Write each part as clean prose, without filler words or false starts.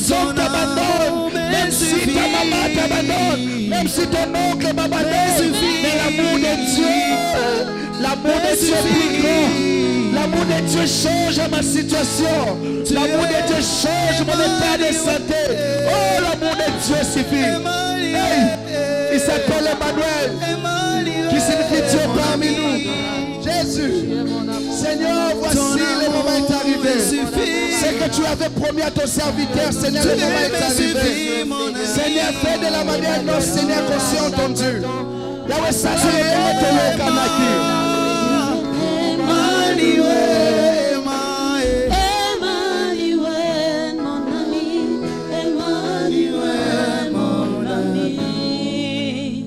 tes hommes t'abandonnent, même si ta maman t'abandonne, même si ton oncle m'abandonne, mais l'amour de Dieu, l'amour de Dieu est plus grand. L'amour de Dieu change ma situation. L'amour de Dieu change mon état de santé. Oh, l'amour de Dieu suffit. Hey, il s'appelle Emmanuel, qui signifie Dieu parmi nous. Jésus, Seigneur, voici le moment est arrivé. Ce que tu avais promis à ton serviteur, Seigneur, le moment est arrivé. Seigneur, fais de la manière dont Seigneur qu'on s'est entendu. Yahweh, ça tu es ton Kanaki.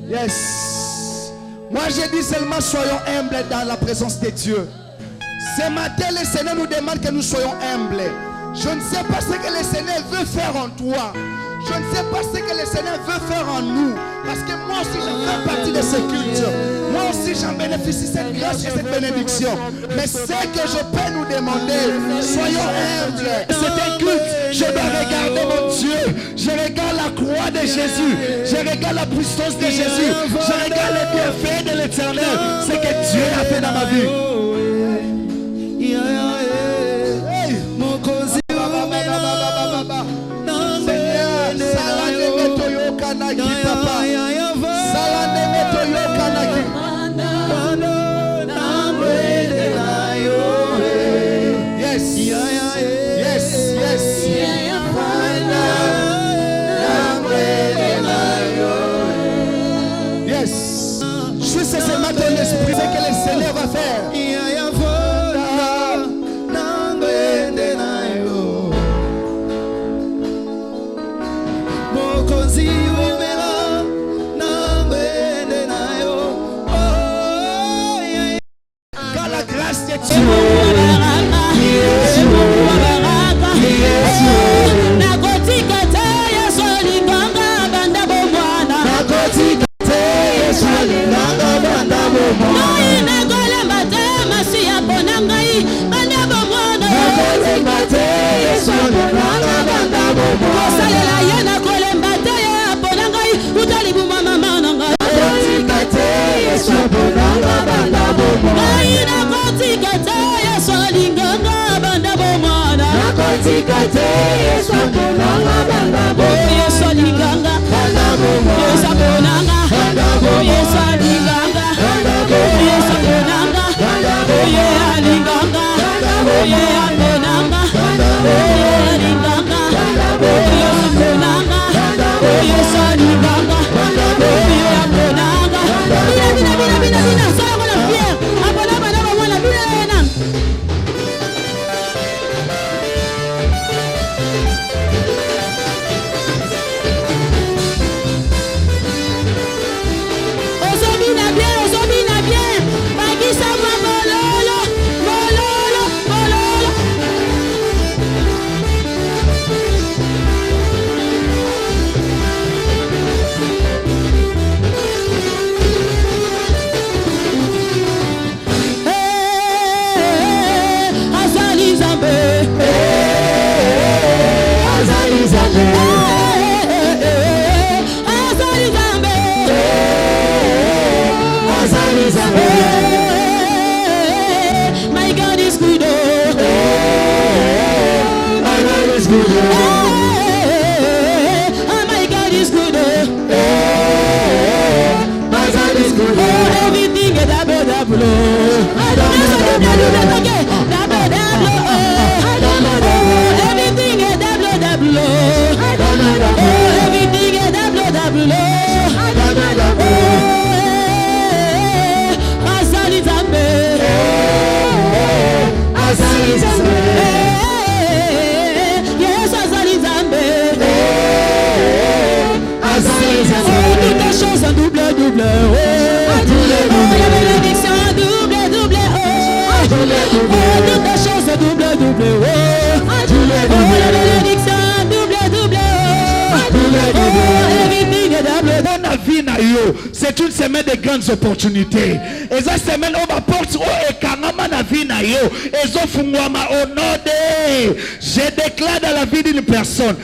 Yes. Moi je dis seulement soyons humbles dans la présence de Dieu. Ce matin le Seigneur nous demande que nous soyons humbles. Je ne sais pas ce que le Seigneur veut faire en toi. Je ne sais pas ce que le Seigneur veut faire en nous. Parce que moi aussi je fais partie de ce culte. Moi aussi j'en bénéficie cette grâce et cette bénédiction. Mais ce que je peux nous demander, soyons humbles. C'est un culte. Je dois regarder mon Dieu. Je regarde la croix de Jésus. Je regarde la puissance de Jésus. Je regarde les bienfaits de l'Éternel. Ce que Dieu a fait dans ma vie. L'esprit, c'est que le Seigneur va faire. Quand la grâce de Dieu vie na yo, c'est une semaine de grandes opportunités. Et cette semaine, on va porter au ekangama na vie na yo. Et zofungwama au nom de. Je déclare dans la vie d'une personne.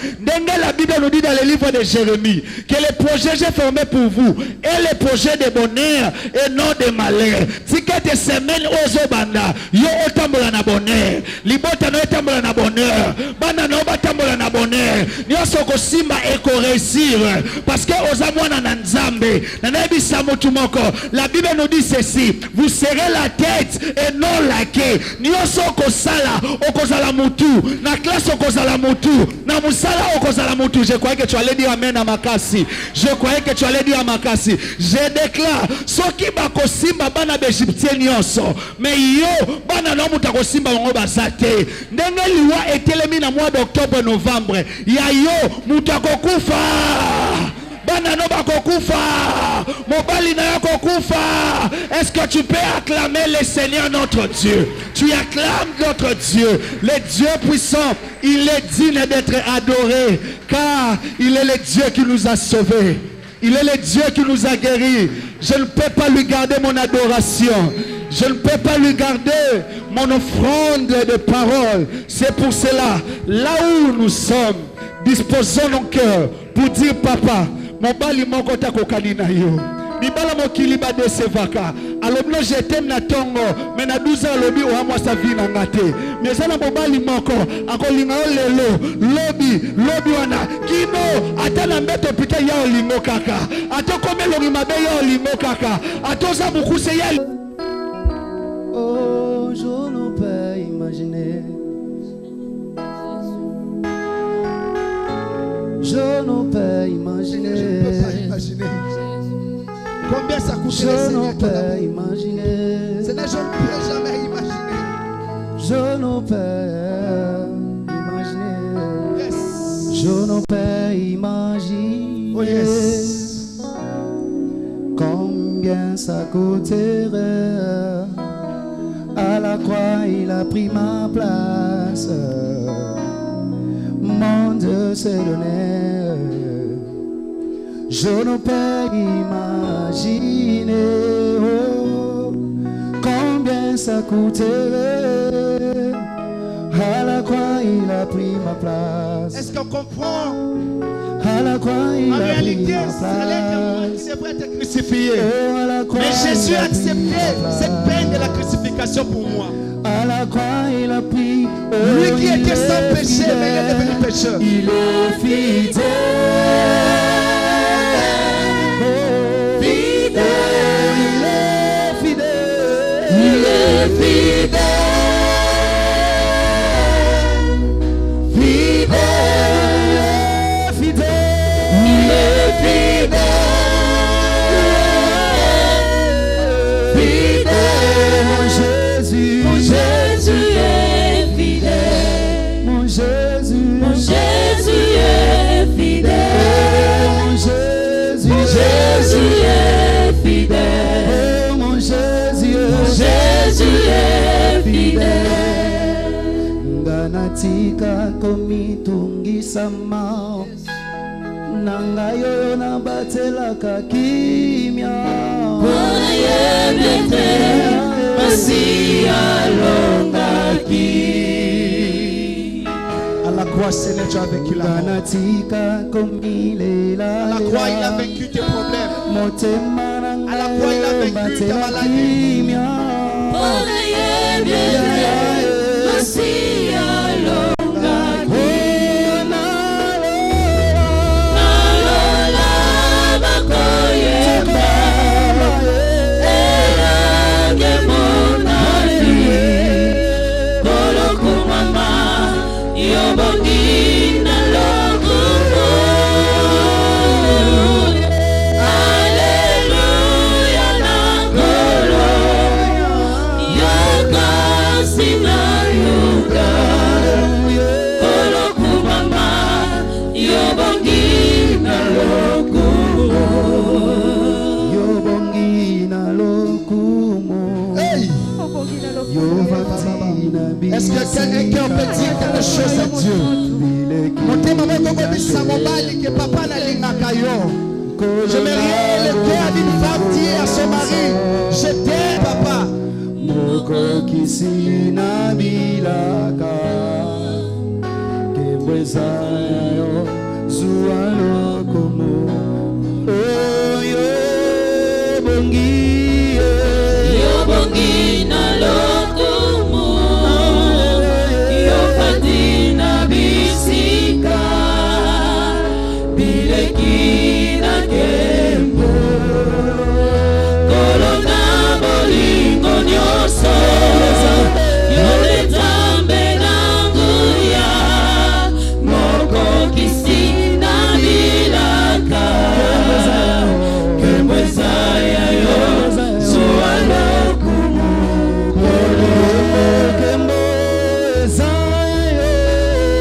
La Bible nous dit dans le livre de Jérémie que les projets j'ai formés pour vous et les projets de bonheur et non de malheur. Si quelques semaines aux banda, yo otambola na bonheur. Libota no otambola na bonheur. Banda no batambola na bonheur. Nyoso ko simba eko réussir parce que aux amwana na nzambe. Na nabi samotu moko. La Bible nous dit ceci, vous serez la tête et non la queue. Nyoso ko sala okozala mutu. Na classe okozala mutu. Na musala okozala mutu. Je croyais que tu allais dire amen à Makasi. Je croyais que tu allais dire à Makasi. Je déclare, soki bako simba bana b'Égyptien nyonso. Mais yo bana no mutako simba ngo basate. Ndenge liwa etelemi na mois d'octobre novembre. Ya yo mutako kufa. Bana no bako kufa. Mobali na yako kufa. Est-ce que tu peux acclamer le Seigneur notre Dieu? Tu acclames notre Dieu, le Dieu puissant. Il est digne d'être adoré, car il est le Dieu qui nous a sauvés. Il est le Dieu qui nous a guéris. Je ne peux pas lui garder mon adoration. Je ne peux pas lui garder mon offrande de parole. C'est pour cela, là où nous sommes, disposons nos cœurs pour dire, Papa, mon bali moko takokali na yo. Bibala mokili ba desevaka. Aloblo je t'aime na tongo, mais na 12 ans lobi o amwa sa vie na ngate. Mais ça na bobali moko, akolinga lelo, lobi wana. Kino atana mbeto pita ya olingo kaka. Atoko melongi mabe ya olingo kaka. Atoza bukuse ya. Oh, je ne peux imaginer. Je ne peux imaginer. Je ne peux pas imaginer. Combien ça coûte? Je ne peux imaginer. Je ne peux jamais imaginer. Je ne peux imaginer. Yes. Je ne peux imaginer. Oh yes. Combien ça coûterait. À la croix, il a pris ma place. Mon Dieu s'est donné. Je ne peux imaginer combien ça coûterait. À la croix, il a pris ma place. Est-ce qu'on comprend? À la croix, il a pris réalité, ma place. c'est vrai être crucifié. Mais Jésus a accepté cette peine de la crucifixion pour moi. À la croix, il a pris. Lui qui était sans péché, mais il est devenu pécheur. Il est fidèle. Tika komitungisa mao nanga yo na batela kakimya Bwana yebete masia longaki à la croix Seigneur tu as vaincu la mort. Tika komilela À la croix il a vaincu tes problèmes. Motema nanga à la croix il a vaincu ta maladie. Bwana yebete masia Est-ce que quelqu'un peut dire quelque chose à Dieu? Mon thème est que papa n'a l'ingaka yo. J'aimerais le cœur d'une femme dire à son mari, je t'aime papa. Moko kisina bilaka kembweza yo zualo komo oyo bongi yo bongi na lokumu yo patina bisika bileki na kembo kolona bolingo nyoso yo letambe nanguya moko kisina bilaka kembweza ya yo zuwa lokumu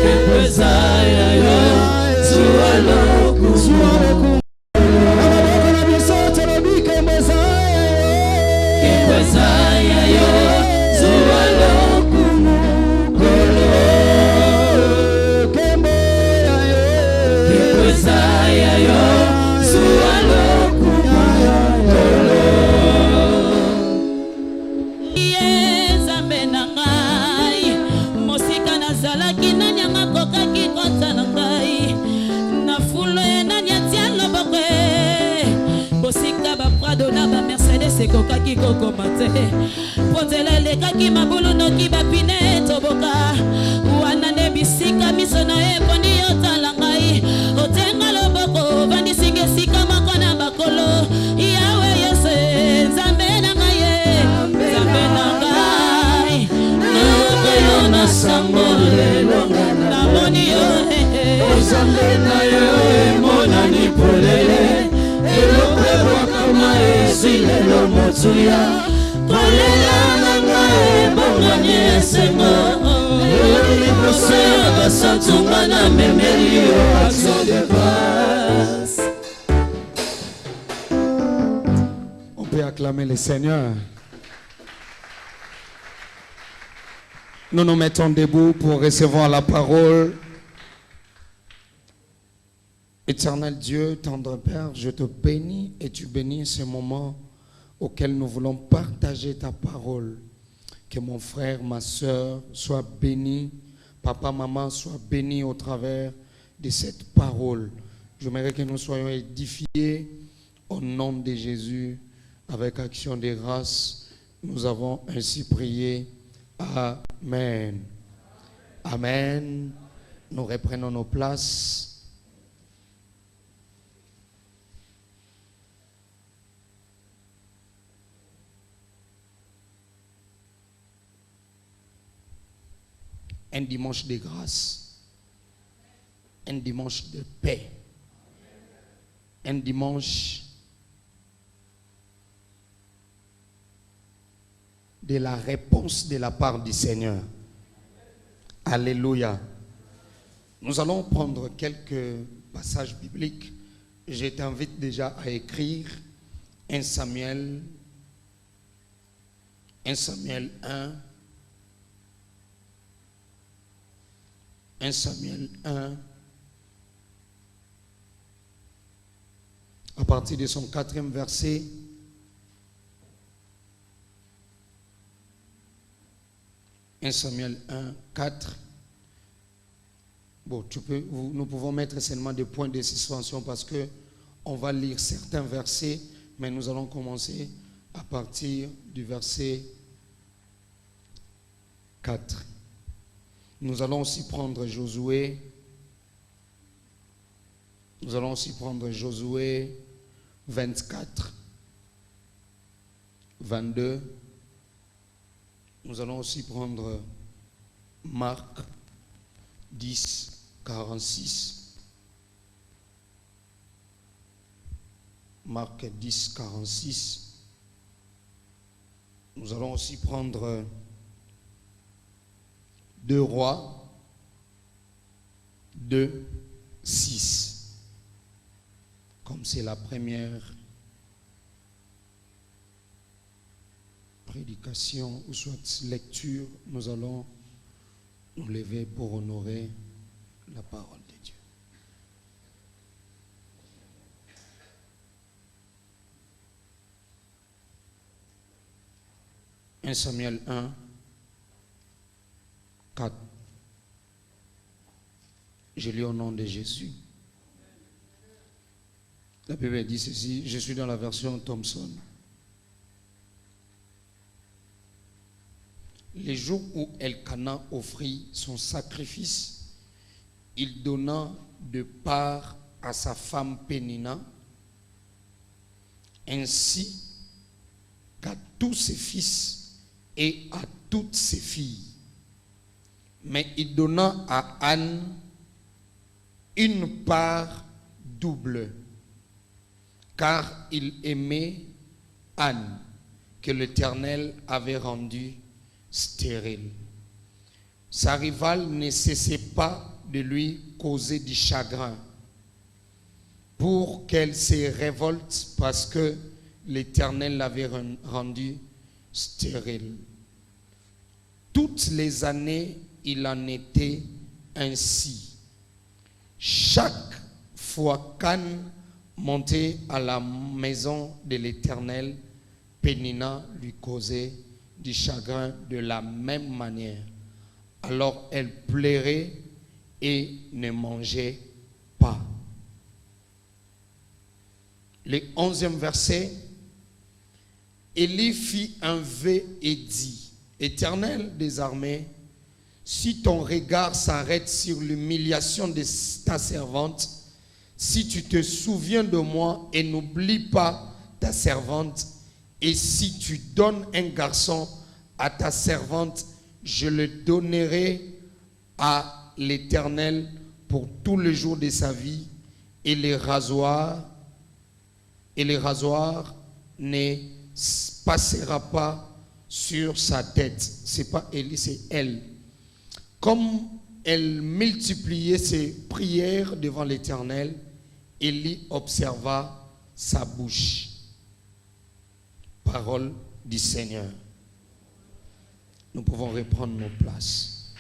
kembweza ya yo zuwa lokumu kembweza ya yo zuwa lokumu kembweza ya yo zuwa lokumu Nzambe na ngai mosika nazalaki nani akokaki kota na ngai na fulo ye nani atia loboko bosika baprado na bamercedes ekokaki kokoma te po nzela elekaki mabulu noki bapine toboka wana nde bisika miso na ye poni otala ngai otenga loboko vandisika esika moko na bakolo yawe yesu nzambe na ngai ye nzambe na ngai nayokoyo na sango lelo namoni yo nzambe na yo emonani polele eloko ebwakama esi lelo motuya kolela na ngai ebongani esengo liboso ya basantunga na memeli yo action de grâce. On peut acclamer le Seigneur. Nous nous mettons debout pour recevoir la parole. Éternel Dieu, tendre Père, je te bénis et tu bénis ce moment auquel nous voulons partager ta parole. Que mon frère, ma soeur soient bénis, papa, maman soient bénis au travers de cette parole. J'aimerais que nous soyons édifiés au nom de Jésus avec action de grâce. Nous avons ainsi prié. Amen. Amen. Nous reprenons nos places. Un dimanche de grâce, un dimanche de paix, un dimanche de la réponse de la part du Seigneur. Alléluia. Nous allons prendre quelques passages bibliques. Je t'invite déjà à écrire 1 Samuel 1. 1 Samuel 1, à partir de son 4e verset. Samuel 1, 4. Bon, nous pouvons mettre seulement des points de suspension parce que on va lire certains versets, mais nous allons commencer à partir du verset 4. Nous allons aussi prendre Josué. Nous allons aussi prendre Josué 24, 22. Nous allons aussi prendre Marc 10, 46. Marc 10, 46. Nous allons aussi prendre 2 Rois 2, 6. Comme c'est la première prédication ou soit lecture, nous allons nous lever pour honorer la parole de Dieu. 1 Samuel 1, 4. Je lis au nom de Jésus. La Bible dit ceci, je suis dans la version Thompson. Les jours où Elkana offrit son sacrifice, il donna de part à sa femme Pénina, ainsi qu'à tous ses fils et à toutes ses filles. Mais il donna à Anne une part double, car il aimait Anne, que l'Éternel avait rendue stérile. Sa rivale ne cessait pas de lui causer du chagrin pour qu'elle se révolte parce que l'Éternel l'avait rendue stérile. Toutes les années, il en était ainsi. Chaque fois qu'Anne montait à la maison de l'Éternel, Pénina lui causait du chagrin de la même manière. Alors elle pleurait et ne mangeait pas. Le 11e verset, Élie fit un vœu et dit, Éternel des armées, si ton regard s'arrête sur l'humiliation de ta servante, si tu te souviens de moi et n'oublie pas ta servante, et si tu donnes un garçon à ta servante, je le donnerai à l'Éternel pour tous les jours de sa vie, et les rasoirs ne passera pas sur sa tête. C'est pas Élie, c'est elle. Comme elle multipliait ses prières devant l'Éternel, Élie observa sa bouche. Parole du Seigneur. Nous pouvons reprendre nos places.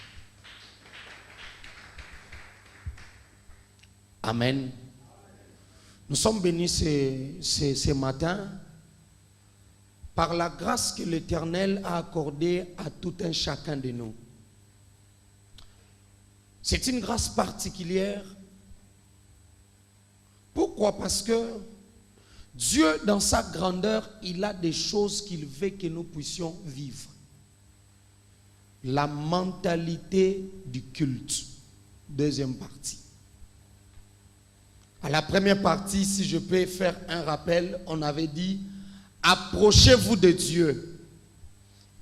Amen. Nous sommes bénis ce matin par la grâce que l'Éternel a accordée à tout un chacun de nous. C'est une grâce particulière. Pourquoi? Parce que Dieu, dans sa grandeur, il a des choses qu'il veut que nous puissions vivre. La mentalité du culte. Deuxième partie. À la première partie, si je peux faire un rappel, on avait dit, approchez-vous de Dieu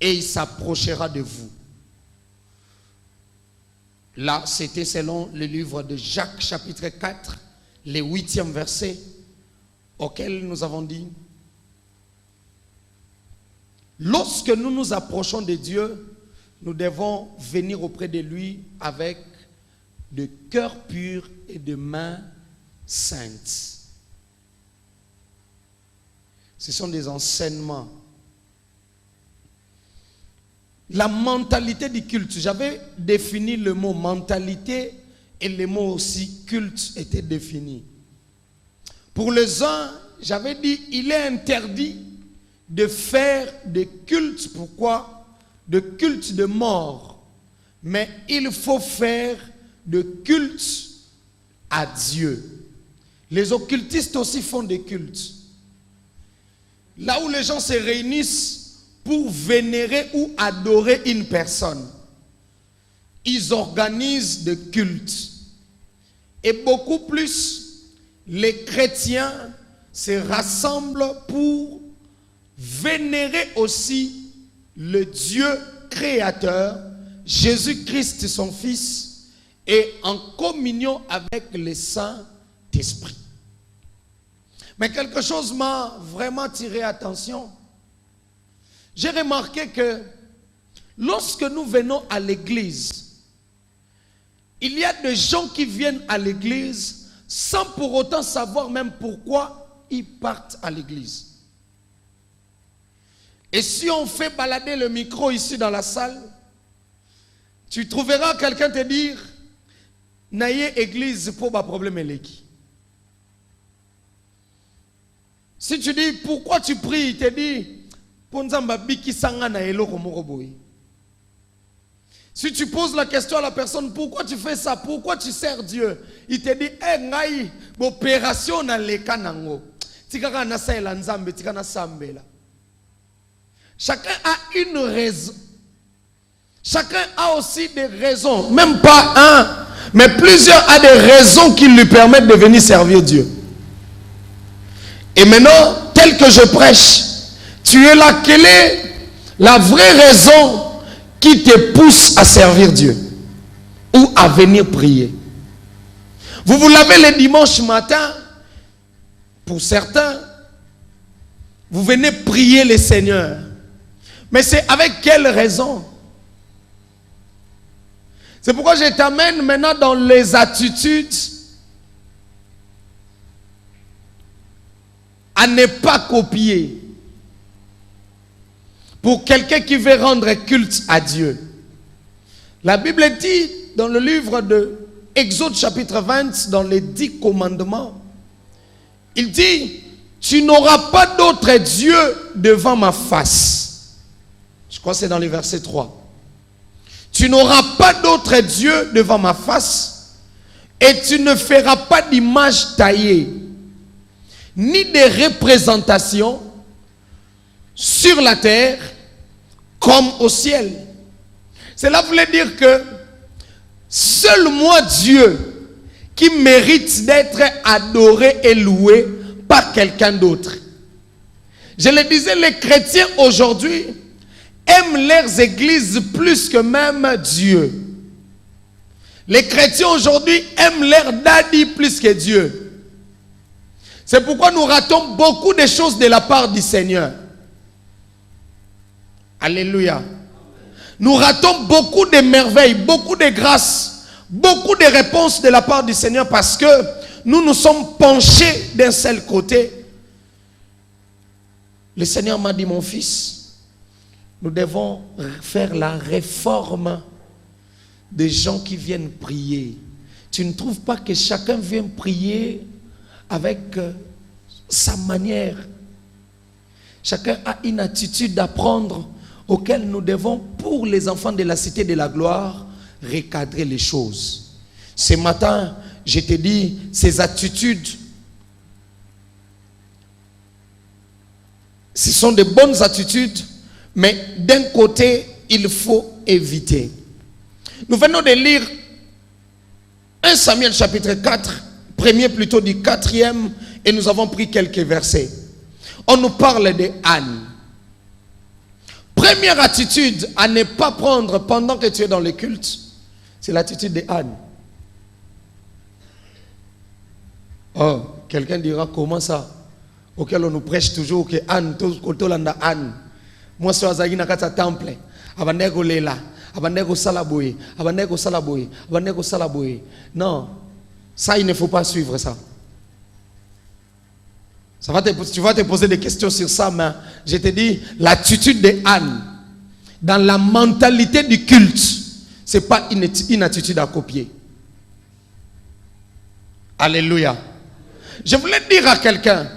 et il s'approchera de vous. Là, c'était selon le livre de Jacques, chapitre 4, le 8e verset, auquel nous avons dit, lorsque nous nous approchons de Dieu, nous devons venir auprès de lui avec de cœur pur et de mains saintes. Ce sont des enseignements. La mentalité du culte. J'avais défini le mot mentalité et le mot aussi culte était défini. Pour les uns, j'avais dit, il est interdit de faire des cultes. Pourquoi? De cultes de mort. Mais il faut faire de cultes à Dieu. Les occultistes aussi font des cultes. Là où les gens se réunissent pour vénérer ou adorer une personne, ils organisent des cultes. Et beaucoup plus, les chrétiens se rassemblent pour vénérer aussi le Dieu créateur, Jésus-Christ son Fils, et en communion avec le Saint-Esprit. Mais quelque chose m'a vraiment tiré attention. J'ai remarqué que lorsque nous venons à l'église, il y a des gens qui viennent à l'église sans pour autant savoir même pourquoi ils partent à l'église. Et si on fait balader le micro ici dans la salle, tu trouveras quelqu'un te dire « Naye église pour ma problème élégi ». Si tu dis « Pourquoi tu pries ?» il te dit « Si tu poses la question à la personne, pourquoi tu fais ça? Pourquoi tu sers Dieu? Il te dit, eh, ngai, opération na leka nango. Tikaka na sa elanzambe, tikaka na sambela. Chacun a une raison. Chacun a aussi des raisons. Même pas un, mais plusieurs a des raisons qui lui permettent de venir servir Dieu. Et maintenant, tel que je prêche, tu es là. Quelle est la vraie raison qui te pousse à servir Dieu ou à venir prier? Vous vous lavez le dimanche matin. Pour certains, vous venez prier le Seigneur. Mais c'est avec quelle raison? C'est pourquoi je t'amène maintenant dans les attitudes à ne pas copier. Pour quelqu'un qui veut rendre culte à Dieu. La Bible dit dans le livre de Exode chapitre 20, dans les 10 commandements, il dit, tu n'auras pas d'autre Dieu devant ma face. Je crois que c'est dans le verset 3. Tu n'auras pas d'autre Dieu devant ma face et tu ne feras pas d'image taillée, ni de représentation sur la terre comme au ciel. Cela voulait dire que seul moi Dieu qui mérite d'être adoré et loué par quelqu'un d'autre. Je le disais, les chrétiens aujourd'hui aiment leurs églises plus que même Dieu. Les chrétiens aujourd'hui aiment leur daddy plus que Dieu. C'est pourquoi nous ratons beaucoup de choses de la part du Seigneur. Alléluia. Nous ratons beaucoup de merveilles, beaucoup de grâces, beaucoup de réponses de la part du Seigneur parce que nous nous sommes penchés d'un seul côté. Le Seigneur m'a dit, mon fils, nous devons faire la réforme des gens qui viennent prier. Tu ne trouves pas que chacun vient prier avec sa manière? Chacun a une attitude d'apprendre auquel nous devons, pour les enfants de la cité de la gloire, recadrer les choses. Ce matin, je te dis, ces attitudes, ce sont de bonnes attitudes, mais d'un côté, il faut éviter. Nous venons de lire 1 Samuel chapitre 4, premier plutôt du 4e, et nous avons pris quelques versets. On nous parle de Anne. Première attitude à ne pas prendre pendant que tu es dans le culte, c'est l'attitude de Anne. Oh, quelqu'un dira comment ça? Auquel on nous prêche toujours que Anne, Tolanda Anne. Moi, je suis à un temple. Abanego lela, abanego salaboui, abanego salaboui, abanego salaboui. Non, ça, il ne faut pas suivre ça. Tu vas te poser des questions sur ça, mais je te dis, l'attitude de Anne, dans la mentalité du culte, ce n'est pas une attitude à copier. Alléluia. Je voulais dire à quelqu'un,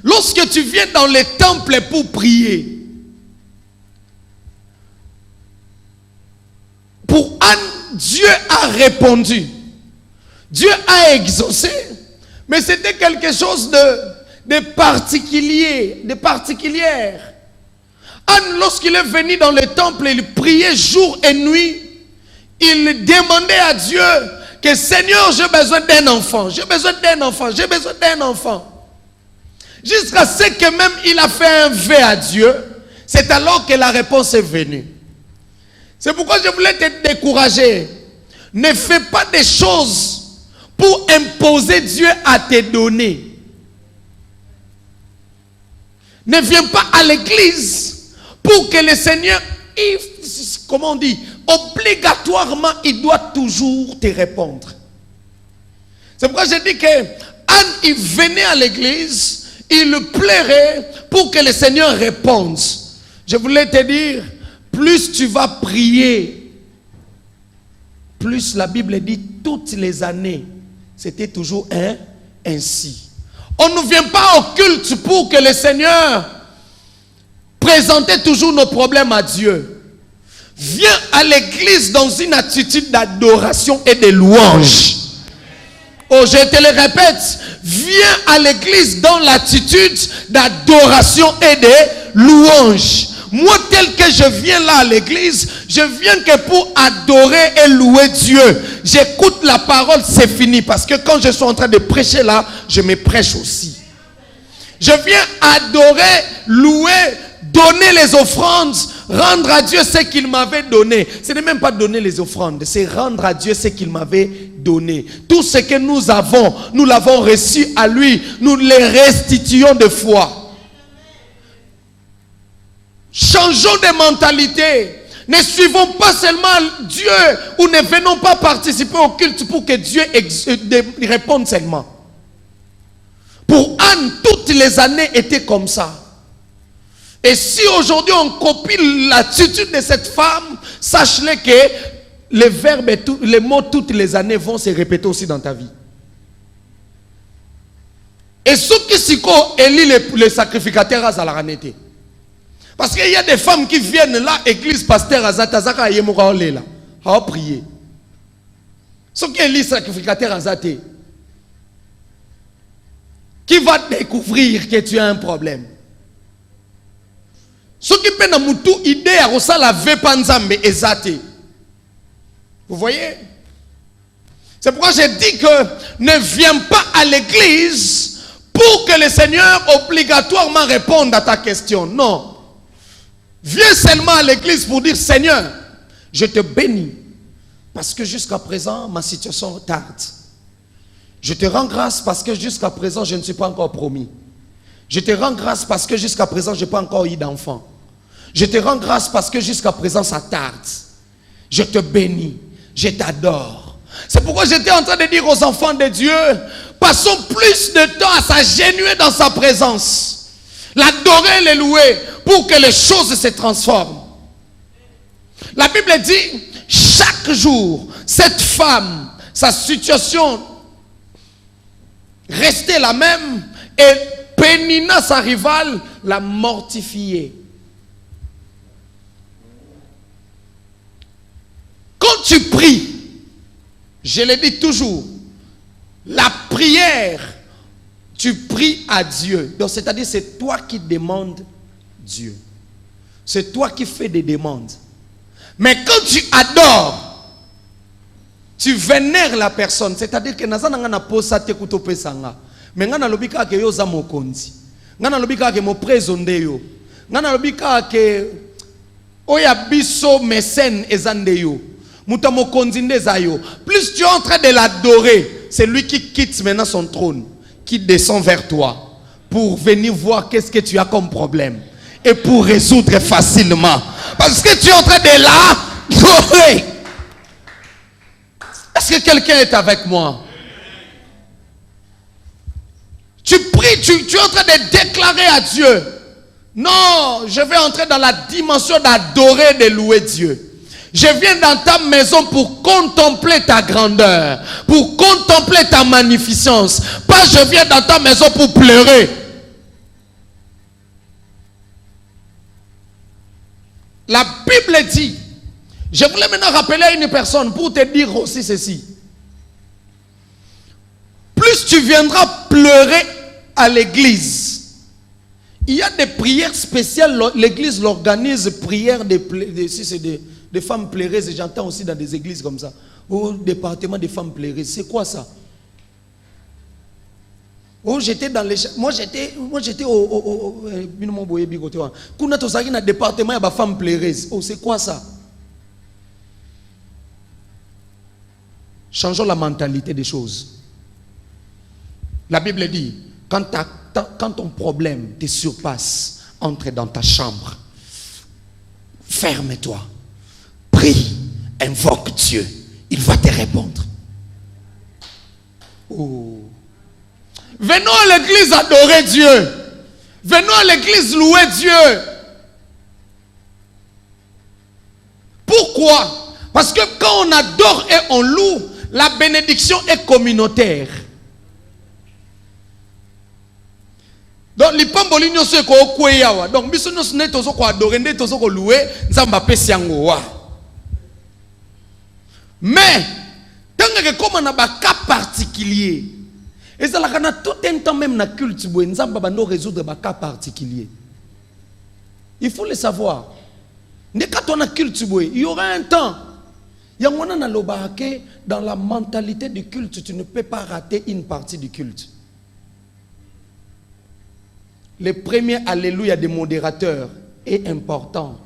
lorsque tu viens dans les temples pour prier, pour Anne, Dieu a répondu. Dieu a exaucé. Mais c'était quelque chose de particulier, de particulière. Anne, lorsqu'il est venu dans le temple, il priait jour et nuit. Il demandait à Dieu que Seigneur, j'ai besoin d'un enfant. J'ai besoin d'un enfant. J'ai besoin d'un enfant. Jusqu'à ce que même il a fait un vœu à Dieu. C'est alors que la réponse est venue. C'est pourquoi je voulais te décourager. Ne fais pas des choses pour imposer Dieu à te donner. Ne viens pas à l'église pour que le Seigneur, comment on dit, obligatoirement, il doit toujours te répondre. C'est pourquoi je dis que Anne, il venait à l'église, il plairait pour que le Seigneur réponde. Je voulais te dire, plus tu vas prier, plus la Bible dit toutes les années, c'était toujours ainsi. On ne vient pas au culte pour que le Seigneur présenter toujours nos problèmes à Dieu. Viens à l'église dans une attitude d'adoration et de louange. Oh, je te le répète, viens à l'église dans l'attitude d'adoration et de louange. Moi, tel que je viens là à l'église, je viens que pour adorer et louer Dieu. J'écoute la parole, c'est fini. Parce que quand je suis en train de prêcher là, je me prêche aussi. Je viens adorer, louer, donner les offrandes, rendre à Dieu ce qu'il m'avait donné. Ce n'est même pas donner les offrandes, c'est rendre à Dieu ce qu'il m'avait donné. Tout ce que nous avons, nous l'avons reçu à lui. Nous les restituons de foi. Changeons de mentalité. Ne suivons pas seulement Dieu ou ne venons pas participer au culte pour que Dieu réponde seulement. Pour Anne, toutes les années étaient comme ça. Et si aujourd'hui on copie l'attitude de cette femme, sache-le que les verbes et les mots toutes les années vont se répéter aussi dans ta vie. Et ceux qui s'y élisent les sacrificateurs à la ranité. Parce qu'il y a des femmes qui viennent là, église, pasteur, azatazaka, yemoura là, à prier. Ceux qui élisent sacrificateurs azaté, qui va découvrir que tu as un problème. Ceux qui peuvent nous idée à la vepanzambe ezate. Vous voyez? C'est pourquoi je dis que ne viens pas à l'église pour que le Seigneur obligatoirement réponde à ta question. Non. Viens seulement à l'église pour dire Seigneur, je te bénis. Parce que jusqu'à présent, ma situation tarde. Je te rends grâce parce que jusqu'à présent, je ne suis pas encore promis. Je te rends grâce parce que jusqu'à présent, je n'ai pas encore eu d'enfant. Je te rends grâce parce que jusqu'à présent, ça tarde. Je te bénis. Je t'adore. C'est pourquoi j'étais en train de dire aux enfants de Dieu, passons plus de temps à s'agenouiller dans sa présence. L'adorer et le louer pour que les choses se transforment. La Bible dit, chaque jour, cette femme, sa situation restait la même et Pénina, sa rivale, l'a mortifiée. Quand tu pries, je le dis toujours, la prière, tu pries à Dieu. Donc c'est-à-dire c'est toi qui demandes Dieu. C'est toi qui fais des demandes. Mais quand tu adores, tu vénères la personne. C'est-à-dire que naza nanga posa te kutope sanga. Mais ngana lobika ke yo za mokonzi. Ngana lobika ke mo prezonde yo. Ngana lobika ke oya biso mécène ezande yo. Muta mokonzi ndeza yo. Plus tu es en train de l'adorer, c'est lui qui quitte maintenant son trône, qui descend vers toi pour venir voir qu'est-ce que tu as comme problème et pour résoudre facilement. Parce que tu es en train de l'adorer. Est-ce que quelqu'un est avec moi? Tu pries, tu es en train de déclarer à Dieu. Non, je vais entrer dans la dimension d'adorer, de louer Dieu. Je viens dans ta maison pour contempler ta grandeur, pour contempler ta magnificence. Pas je viens dans ta maison pour pleurer. La Bible dit, je voulais maintenant rappeler à une personne pour te dire aussi ceci. Plus tu viendras pleurer à l'église, il y a des prières spéciales, l'église l'organise, prières des femmes pleureuses, et j'entends aussi dans des églises comme ça, au département des femmes pleureuses. C'est quoi ça? Oh, j'étais dans les... Moi j'étais au département de femmes pleureuses. Oh, c'est quoi ça? Changeons la mentalité des choses. La Bible dit, quand ton problème te surpasse, entre dans ta chambre, ferme-toi, prie, invoque Dieu, il va te répondre. Oh. Venons à l'église adorer Dieu. Venons à l'église louer Dieu. Pourquoi? Parce que quand on adore et on loue, la bénédiction est communautaire. Donc lipamboli nyonso ekokwe yawa. Donc biso nyonso ne tozo ko adorer nde tozo ko louer nzamba pesi yango wa. Mais tant que comme on a un cas particulier, et ça là tout un temps même na culte boy nzamba bando résoudre un cas particulier. Il faut le savoir. Dès quand on a culte boy, il y aura un temps. Il y a un moment dans la mentalité du culte, tu ne peux pas rater une partie du culte. Le premier alléluia des modérateurs est important.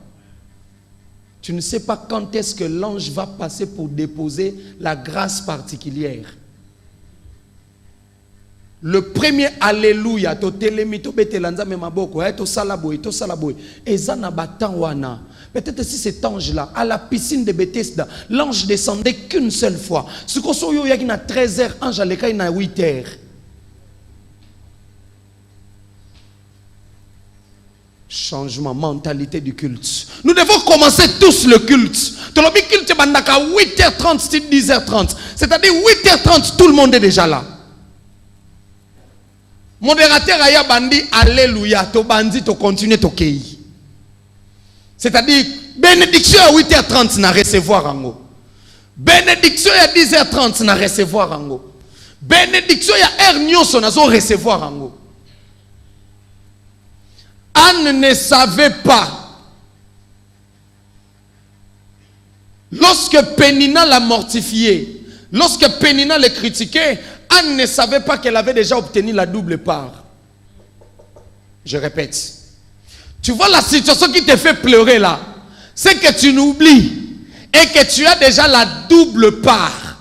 Tu ne sais pas quand est-ce que l'ange va passer pour déposer la grâce particulière. Le premier alléluia, to telemi to betelanza me maboko, to salaboy, to salaboy. Ezana batan wana. Peut-être si cet ange-là, à la piscine de Bethesda, l'ange descendait qu'une seule fois. Ce qu'on soit yo yaki na 13h, ange aleka na 8h. Changement, mentalité du culte. Nous devons commencer tous le culte. Le culte bandaka 8h30, 10h30. C'est-à-dire 8h30, tout le monde est déjà là. Modérateur aya bandi alléluia, to bandi to continue to kei. C'est-à-dire bénédiction à 8h30 na recevoir ango. Bénédiction à 10h30 na recevoir ango. Bénédiction à heure nyonso na zo recevoir ango. Anne ne savait pas. Lorsque Pénina l'a mortifié, lorsque Pénina le critiquait, Anne ne savait pas qu'elle avait déjà obtenu la double part. Je répète. Tu vois la situation qui te fait pleurer là, c'est que tu n'oublies et que tu as déjà la double part.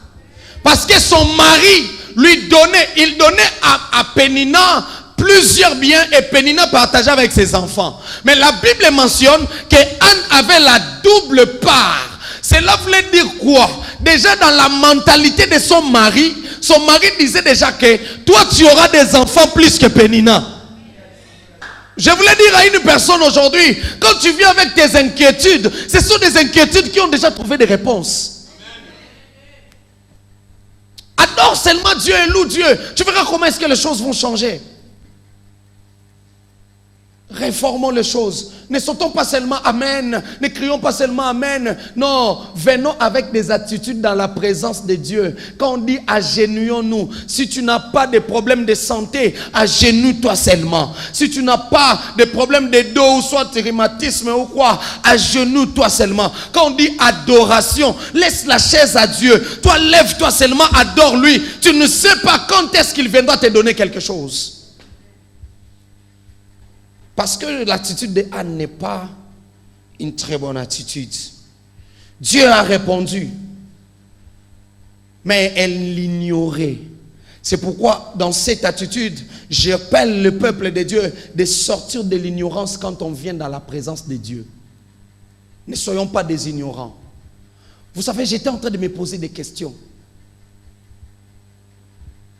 Parce que son mari lui donnait, il donnait à Pénina plusieurs biens et Pénina partageait avec ses enfants. Mais la Bible mentionne que Anne avait la double part. Cela voulait dire quoi? Déjà dans la mentalité de son mari disait déjà que toi tu auras des enfants plus que Pénina. Je voulais dire à une personne aujourd'hui, quand tu viens avec tes inquiétudes, ce sont des inquiétudes qui ont déjà trouvé des réponses. Adore seulement Dieu et loue Dieu. Tu verras comment est-ce que les choses vont changer. Réformons les choses. Ne sautons pas seulement Amen. Ne crions pas seulement Amen. Non, venons avec des attitudes dans la présence de Dieu. Quand on dit agenouillons-nous, si tu n'as pas de problème de santé, agenouille-toi seulement. Si tu n'as pas de problème de dos ou soit de rhumatisme ou quoi, agenouille-toi seulement. Quand on dit adoration, laisse la chaise à Dieu. Toi, lève-toi seulement, adore-lui. Tu ne sais pas quand est-ce qu'il viendra te donner quelque chose. Parce que l'attitude de Anne n'est pas une très bonne attitude. Dieu a répondu. Mais elle l'ignorait. C'est pourquoi dans cette attitude, j'appelle le peuple de Dieu de sortir de l'ignorance quand on vient dans la présence de Dieu. Ne soyons pas des ignorants. Vous savez, j'étais en train de me poser des questions.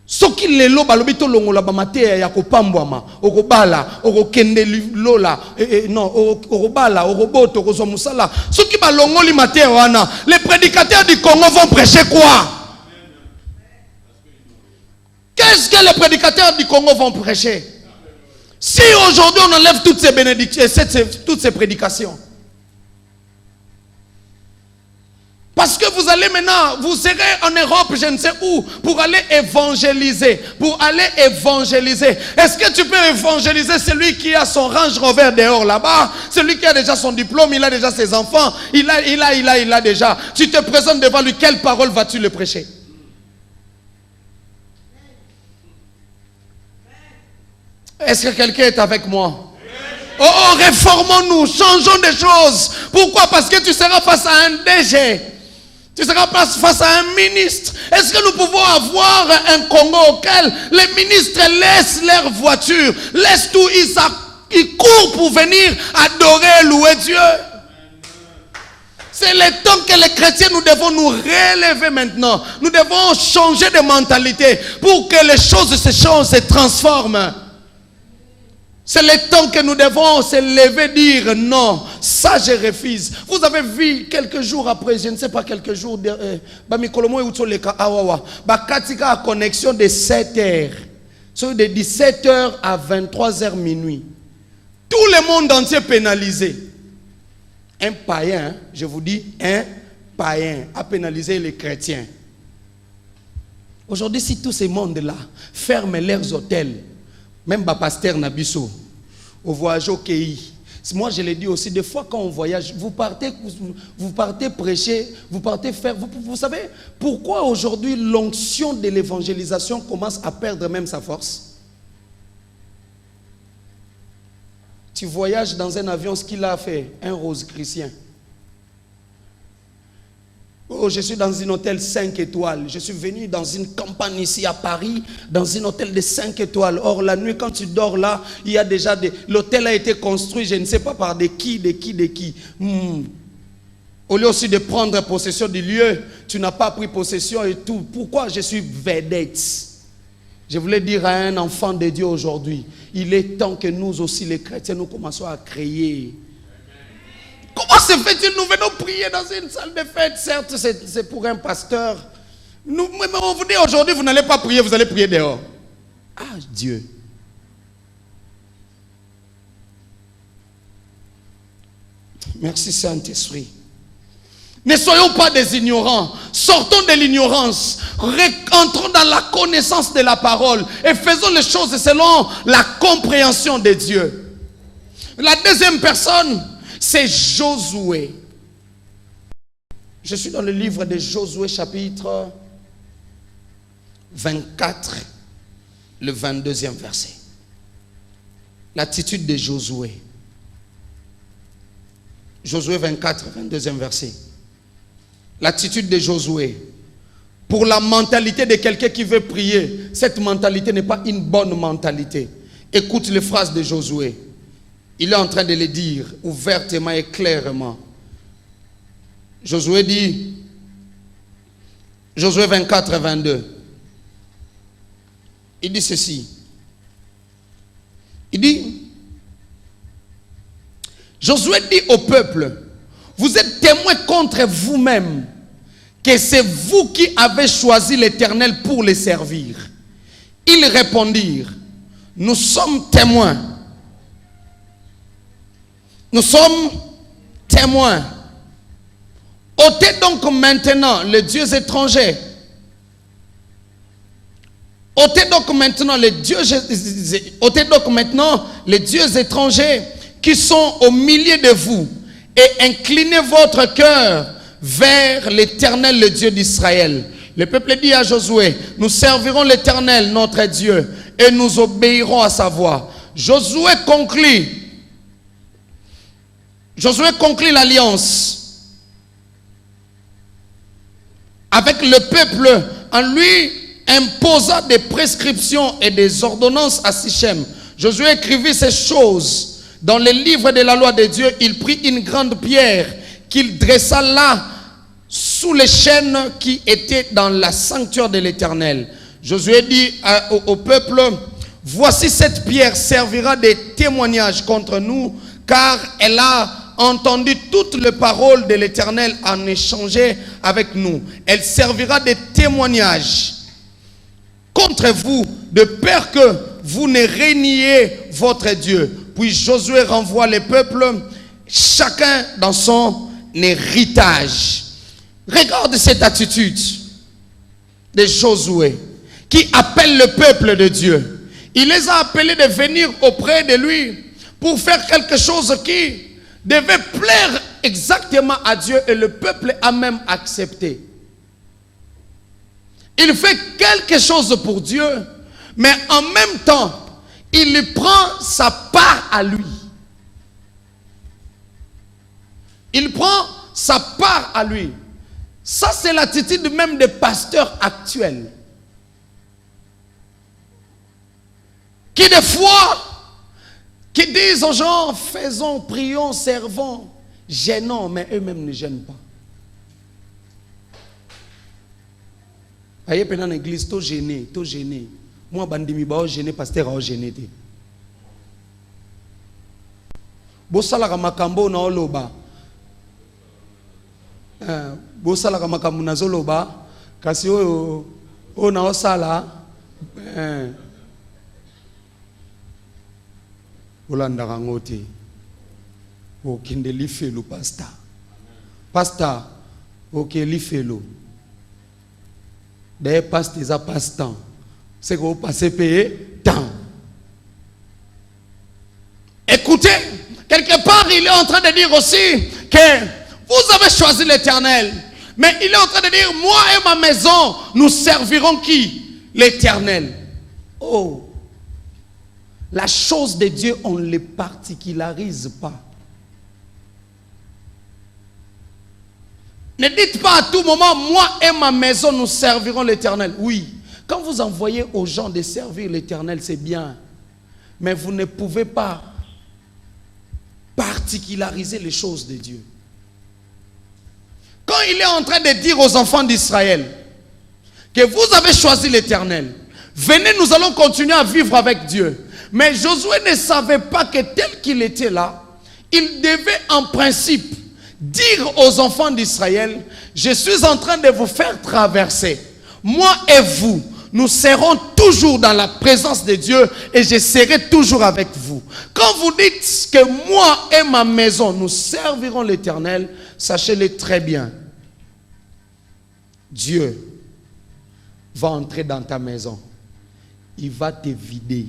Soki lelo balobi to longola ba mateya ya kopambwama okobala okokende lola non okobala okoboto okozwa musala soki balongoli mateya wana les prédicateurs du Congo vont prêcher quoi? Qu'est-ce que les prédicateurs du Congo vont prêcher? Si aujourd'hui on enlève toutes ces bénédictions, toutes ces prédications, parce que vous allez maintenant, vous serez en Europe, je ne sais où, pour aller évangéliser. Pour aller évangéliser. Est-ce que tu peux évangéliser celui qui a son Range Rover dehors là-bas? Celui qui a déjà son diplôme, il a déjà ses enfants, il a déjà. Tu te présentes devant lui, quelle parole vas-tu le prêcher? Est-ce que quelqu'un est avec moi? Oh, réformons-nous, changeons des choses. Pourquoi? Parce que tu seras face à un DG. Tu seras face à un ministre. Est-ce que nous pouvons avoir un Congo auquel les ministres laissent leur voiture, laissent tout, ils courent pour venir adorer et louer Dieu? C'est le temps que les chrétiens, nous devons nous relever maintenant. Nous devons changer de mentalité pour que les choses se changent, se transforment. C'est le temps que nous devons se lever et dire non, ça je refuse. Vous avez vu quelques jours après, je ne sais pas quelques jours, Bamikolomo et Utsoleka Awawa, Bakatika a connexion de 7 heures. Soit de 17h à 23h minuit. Tout le monde entier pénalisé. Un païen, je vous dis, un païen a pénalisé les chrétiens. Aujourd'hui, si tous ces mondes-là ferment leurs hôtels, même pasteur Nabiso, au voyage au pays, moi je l'ai dit aussi, des fois quand on voyage, vous partez prêcher, vous partez faire, vous savez, pourquoi aujourd'hui l'onction de l'évangélisation commence à perdre même sa force? Tu voyages dans un avion, ce qu'il a fait, un rose chrétien. Oh, je suis dans un hôtel 5 étoiles. Je suis venu dans une campagne ici à Paris, dans un hôtel de 5 étoiles. Or, la nuit, quand tu dors là, il y a déjà des... L'hôtel a été construit, je ne sais pas par de qui. Au lieu aussi de prendre possession du lieu, tu n'as pas pris possession et tout. Pourquoi je suis vedette? Je voulais dire à un enfant de Dieu aujourd'hui, il est temps que nous aussi, les chrétiens, nous commençons à créer. Comment se fait-il? Nous venons prier dans une salle de fête. Certes, c'est pour un pasteur. Mais on vous dit aujourd'hui, vous n'allez pas prier, vous allez prier dehors. Ah, Dieu. Merci Saint-Esprit. Ne soyons pas des ignorants. Sortons de l'ignorance. Entrons dans la connaissance de la parole. Et faisons les choses selon la compréhension de Dieu. La deuxième personne, c'est Josué. Je suis dans le livre de Josué chapitre 24, le 22e verset. L'attitude de Josué. Josué 24, 22e verset. L'attitude de Josué. Pour la mentalité de quelqu'un qui veut prier, cette mentalité n'est pas une bonne mentalité. Écoute les phrases de Josué. Il est en train de les dire ouvertement et clairement. Josué dit, Josué 24, 22. Il dit ceci. Il dit, Josué dit au peuple, vous êtes témoins contre vous-même que c'est vous qui avez choisi l'Éternel pour les servir. Ils répondirent, nous sommes témoins. Nous sommes témoins. Ôtez donc maintenant les dieux étrangers. Ôtez donc maintenant les dieux étrangers qui sont au milieu de vous et inclinez votre cœur vers l'Éternel, le Dieu d'Israël. Le peuple dit à Josué, nous servirons l'Éternel, notre Dieu, et nous obéirons à sa voix. Josué conclut l'alliance avec le peuple en lui imposant des prescriptions et des ordonnances à Sichem. Josué écrivit ces choses dans le livre de la loi de Dieu. Il prit une grande pierre qu'il dressa là sous les chaînes qui étaient dans la sanctuaire de l'Éternel. Josué dit au peuple, voici cette pierre servira de témoignage contre nous, car elle a entendu toutes les paroles de l'Éternel en échanger avec nous. Elle servira de témoignage contre vous, de peur que vous ne reniez votre Dieu. Puis Josué renvoie le peuple, chacun dans son héritage. Regarde cette attitude de Josué, qui appelle le peuple de Dieu. Il les a appelés de venir auprès de lui pour faire quelque chose qui devait plaire exactement à Dieu, et le peuple a même accepté. Il fait quelque chose pour Dieu, mais en même temps, il lui prend sa part à lui. Il prend sa part à lui. Ça, c'est l'attitude même des pasteurs actuels. Qui des fois, qui disent aux gens, faisons, prions, servons, gênons, mais eux-mêmes ne gênent pas. Aïe, pendant l'église, tout gêné, tout gêné. Moi, bandimi ba gêné, pasteur a gêné. Bosala makambo na oloba. Bosala makambo na zoloba. Kasi o na osala. Olanda rangote. Ok, li felo pasteur. Pasteur, ok, li felo. D'ailleurs, pasteur, ça passe temps. C'est que vous passez payer temps. Écoutez, quelque part, il est en train de dire aussi que vous avez choisi l'Éternel. Mais il est en train de dire, moi et ma maison, nous servirons qui? L'Éternel. Oh, la chose de Dieu, on ne les particularise pas. Ne dites pas à tout moment, moi et ma maison, nous servirons l'Éternel. Oui, quand vous envoyez aux gens de servir l'Éternel, c'est bien. Mais vous ne pouvez pas particulariser les choses de Dieu. Quand il est en train de dire aux enfants d'Israël que vous avez choisi l'Éternel, venez, nous allons continuer à vivre avec Dieu. Mais Josué ne savait pas que tel qu'il était là, il devait en principe dire aux enfants d'Israël, je suis en train de vous faire traverser. Moi et vous, nous serons toujours dans la présence de Dieu et je serai toujours avec vous. Quand vous dites que moi et ma maison, nous servirons l'Éternel, sachez-le très bien. Dieu va entrer dans ta maison. Il va te vider.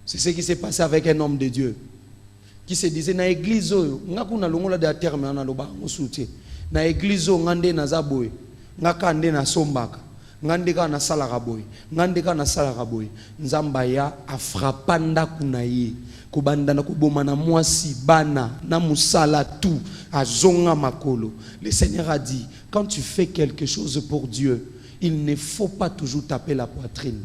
C'est ce qui s'est passé avec un homme de Dieu qui se disait na église ngakuna longola de terme na loba musuti na église ngande na zaboy ngakande na sombaka ngande ka na salaka boy ngande ka na salaka boy nzamba ya afrapanda kunaye kubanda na kuboma na mwasi bana na musala tout azonga makolo. Le Seigneur a dit, quand tu fais quelque chose pour Dieu, il ne faut pas toujours taper la poitrine.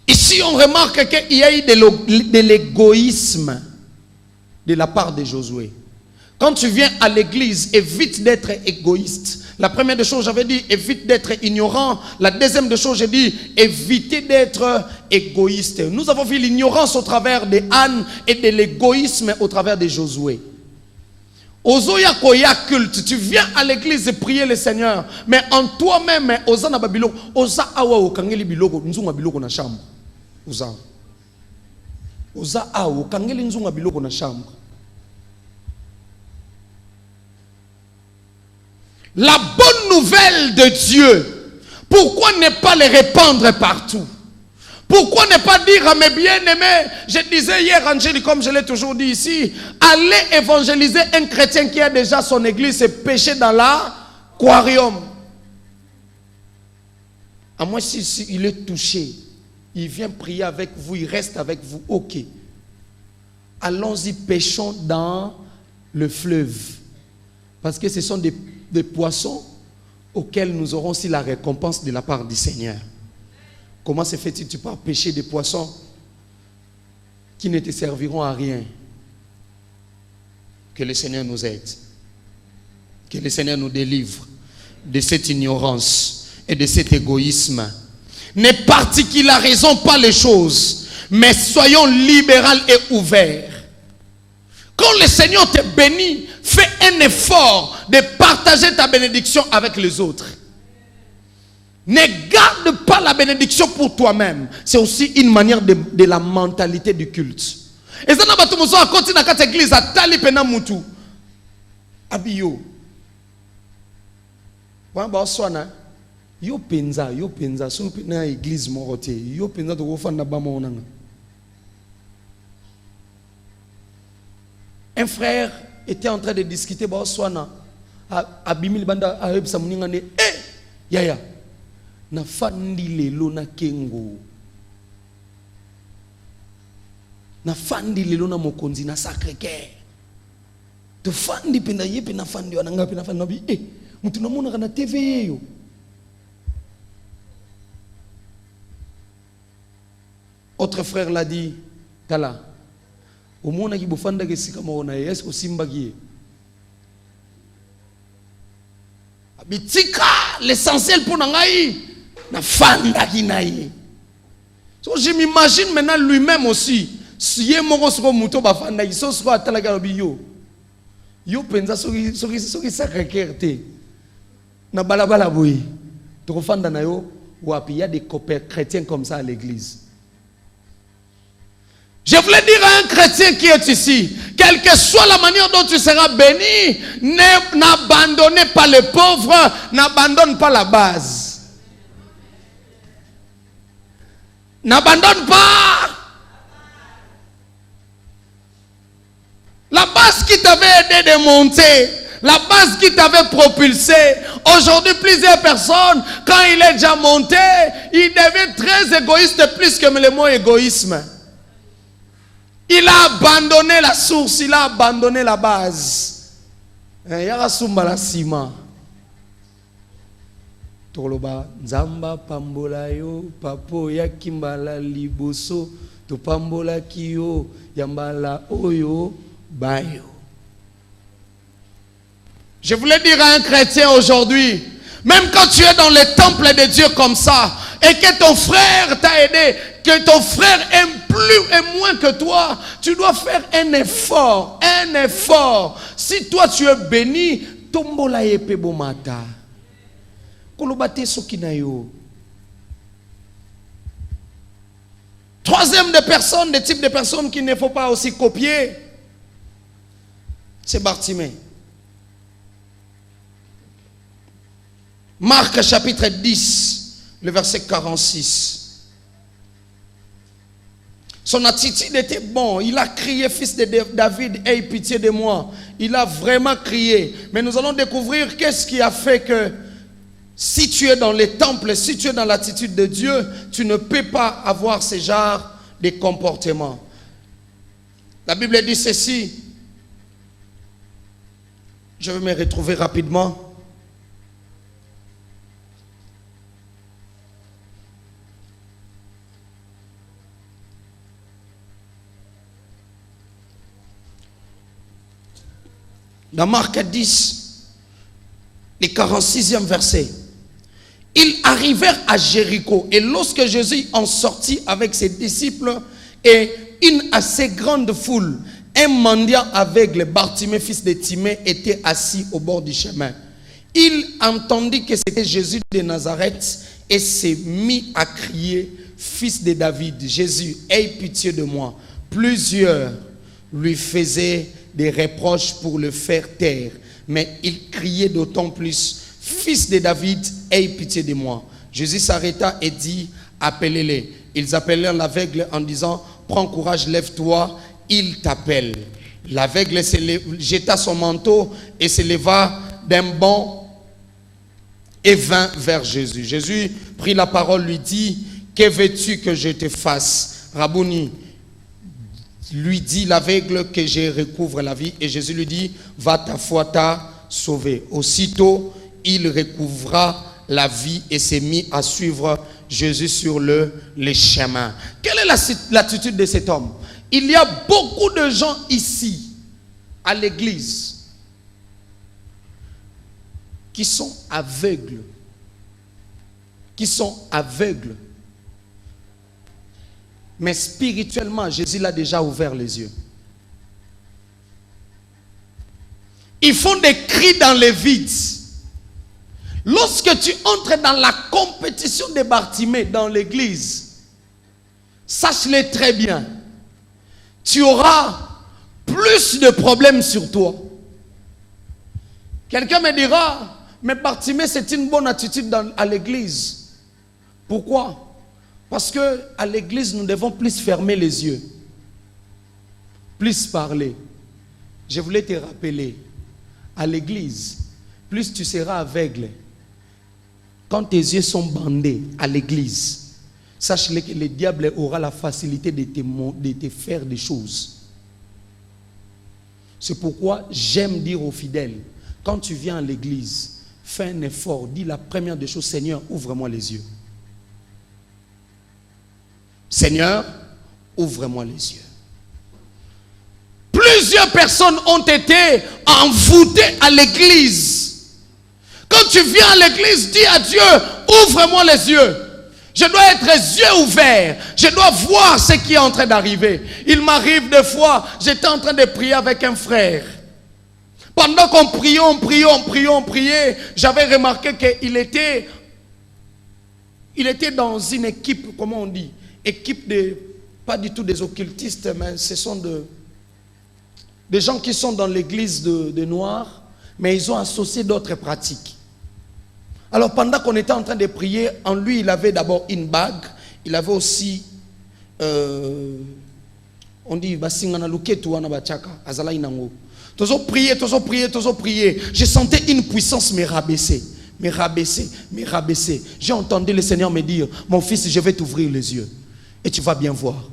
Ici, on remarque qu'il y a eu de l'égoïsme de la part de Josué. Quand tu viens à l'église, évite d'être égoïste. La première des choses, j'avais dit, évite d'être ignorant. La deuxième des choses, j'ai dit, évitez d'être égoïste. Nous avons vu l'ignorance au travers de Anne et de l'égoïsme au travers de Josué. Ozoya koya culte, tu viens à l'église et prier le Seigneur, mais en toi-même, oza na babiloko, oza awa okangeli biloko, nzunga biloko na chambre. Oza awa okangeli nzunga biloko na chambre. La bonne nouvelle de Dieu, pourquoi ne pas les répandre partout? Pourquoi ne pas dire à mes bien-aimés, je disais hier, Angélique, comme je l'ai toujours dit ici, allez évangéliser un chrétien qui a déjà son église et péché dans l'aquarium. À moi, si il est touché, il vient prier avec vous, il reste avec vous, ok. Allons-y, pêchons dans le fleuve. Parce que ce sont des poissons auxquels nous aurons aussi la récompense de la part du Seigneur. Comment se fait-il que tu peux pêcher des poissons qui ne te serviront à rien? Que le Seigneur nous aide. Que le Seigneur nous délivre de cette ignorance et de cet égoïsme. Ne particularisons pas les choses, mais soyons libéraux et ouverts. Quand le Seigneur te bénit, fais un effort de partager ta bénédiction avec les autres. Ne garde pas la bénédiction pour toi-même. C'est aussi une manière de la mentalité du culte. Et ça n'a pas tout le monde à côté de cette église à Tali Pena Moutou. Abiyo. Yo penza, so pena église morote. Yo penza to go na bama onanga. Un frère était en train de discuter ba swana. Abimil banda aheb samuninga ne yaya. Na fandi lelo na kengo. Na fandi lelo na mokonzi na Sacré-Cœur. To fandi penda yepe na fandi wana ngapi na fandi nabi mutu namona kana TV yo. Autre frère l'a dit, Tala, au monde qui bofanda que si comme on a est-ce que simba qui bitika l'essentiel pour nangai na fanda qui naïe. So je m'imagine maintenant lui-même aussi si yé moko soko muto ba fanda qui so soko atala ka biyo. Yo penza soki Sacré-Cœur te na balabala boy. To fanda na yo il y a des chrétiens comme ça à l'église. Je voulais dire à un chrétien qui est ici, quelle que soit la manière dont tu seras béni, n'abandonnez pas les pauvres, n'abandonne pas la base. N'abandonne pas la base qui t'avait aidé de monter, la base qui t'avait propulsé. Aujourd'hui, plusieurs personnes, quand il est déjà monté, il devient très égoïste, plus que le mot égoïsme. Il a abandonné la source, il a abandonné la base. Il y a la ciment. Toloba Nzamba pambola yo papo ya kimbala liboso to pambola kiyo yambala oyo bayo. Je voulais dire à un chrétien aujourd'hui, même quand tu es dans le temple de Dieu comme ça, et que ton frère t'a aidé, que ton frère aime plus et moins que toi, tu dois faire un effort, un effort. Si toi tu es béni, tombola yepe bomata. Kolobate sokinayo. Troisième de type de personnes qu'il ne faut pas aussi copier, c'est Bartimée. Marc chapitre 10, le verset 46. Son attitude était bonne. Il a crié, fils de David, aie pitié de moi. Il a vraiment crié. Mais nous allons découvrir qu'est-ce qui a fait que si tu es dans les temples, si tu es dans l'attitude de Dieu, tu ne peux pas avoir ce genre de comportement. La Bible dit ceci. Je vais me retrouver rapidement. Dans Marc 10, le 46e verset. Ils arrivèrent à Jéricho et lorsque Jésus en sortit avec ses disciples et une assez grande foule, un mendiant aveugle, Bartimée, fils de Timée, était assis au bord du chemin. Il entendit que c'était Jésus de Nazareth et s'est mis à crier, fils de David, Jésus, aie pitié de moi. Plusieurs lui faisaient des reproches pour le faire taire, mais il criait d'autant plus, fils de David, aie pitié de moi. Jésus s'arrêta et dit, appelez-les. Ils appelèrent l'aveugle en disant, prends courage, lève-toi, il t'appelle. L'aveugle jeta son manteau et se leva d'un bond et vint vers Jésus. Jésus prit la parole, lui dit, que veux-tu que je te fasse? Rabouni, lui dit l'aveugle, que je recouvre la vie. Et Jésus lui dit, va, ta foi t'a sauvé. Aussitôt, il recouvra la vie et s'est mis à suivre Jésus sur le chemin. Quelle est l'attitude de cet homme? Il y a beaucoup de gens ici, à l'église, qui sont aveugles. Mais spirituellement, Jésus l'a déjà ouvert les yeux. Ils font des cris dans les vides. Lorsque tu entres dans la compétition de Bartimée dans l'église, sache-le très bien, tu auras plus de problèmes sur toi. Quelqu'un me dira, mais Bartimée, c'est une bonne attitude à l'église. Pourquoi? Parce qu'à l'église, nous devons plus fermer les yeux, plus parler. Je voulais te rappeler, à l'église, plus tu seras aveugle. Quand tes yeux sont bandés à l'église, sache-le que le diable aura la facilité de te faire des choses. C'est pourquoi j'aime dire aux fidèles, quand tu viens à l'église, fais un effort, dis la première des choses, Seigneur, ouvre-moi les yeux. Seigneur, ouvre-moi les yeux. Plusieurs personnes ont été envoûtées à l'église. Quand tu viens à l'église, dis à Dieu, ouvre-moi les yeux. Je dois être les yeux ouverts. Je dois voir ce qui est en train d'arriver. Il m'arrive des fois, j'étais en train de prier avec un frère. Pendant qu'on priait, j'avais remarqué qu'il était Il était dans une équipe, comment on dit, équipe de, pas du tout des occultistes, mais ce sont des gens qui sont dans l'église de Noirs, mais ils ont associé d'autres pratiques. Alors pendant qu'on était en train de prier, en lui il avait d'abord une bague, il avait aussi, on dit, toujours prier, toujours prier, toujours prier. Je sentais une puissance me rabaisser. Me rabaisser, me rabaisser. J'ai entendu le Seigneur me dire, mon fils, je vais t'ouvrir les yeux. Et tu vas bien voir.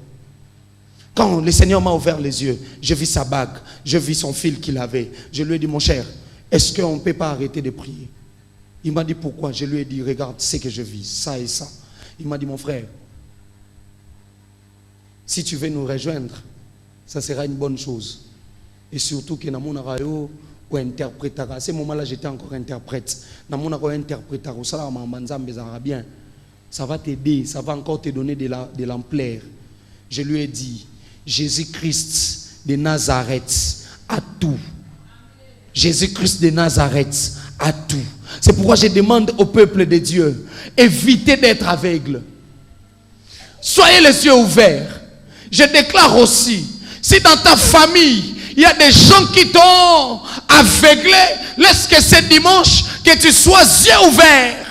Quand le Seigneur m'a ouvert les yeux, je vis sa bague, je vis son fil qu'il avait. Je lui ai dit, mon cher, est-ce qu'on ne peut pas arrêter de prier? Il m'a dit, pourquoi? Je lui ai dit, regarde ce que je vis, ça et ça. Il m'a dit, mon frère, si tu veux nous rejoindre, ça sera une bonne chose. Et surtout que dans mon arayo, ou interprétera. À ce moment-là, j'étais encore interprète. Dans mon interprétera, bien. Ça va t'aider, ça va encore te donner de l'ampleur. Je lui ai dit, Jésus-Christ de Nazareth a tout. Jésus-Christ de Nazareth a tout. C'est pourquoi je demande au peuple de Dieu, évitez d'être aveugle. Soyez les yeux ouverts. Je déclare aussi, si dans ta famille, il y a des gens qui t'ont aveuglé, laisse que ce dimanche, que tu sois yeux ouverts.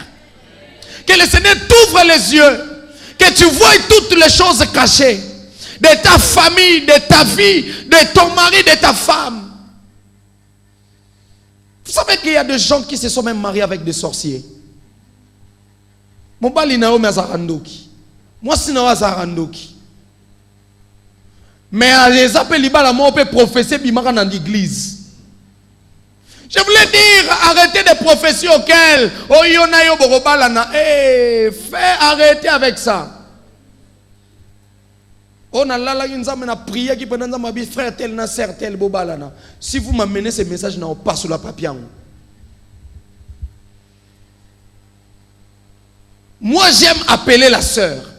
Que le Seigneur t'ouvre les yeux. Que tu vois toutes les choses cachées. De ta famille, de ta vie, de ton mari, de ta femme. Vous savez qu'il y a des gens qui se sont même mariés avec des sorciers. Mon bali na ome azarandoki. Moi si na azarandoki. Mais les appels libala moi peut professer bimaka dans l'église. Je voulais dire, arrêtez de prophéties auxquelles arrêtez avec ça. On a là une prière qui peut nous frère tel na sœur tel bobalana. Si vous m'amenez ce message, n'a pas sur la papier. Moi j'aime appeler la sœur,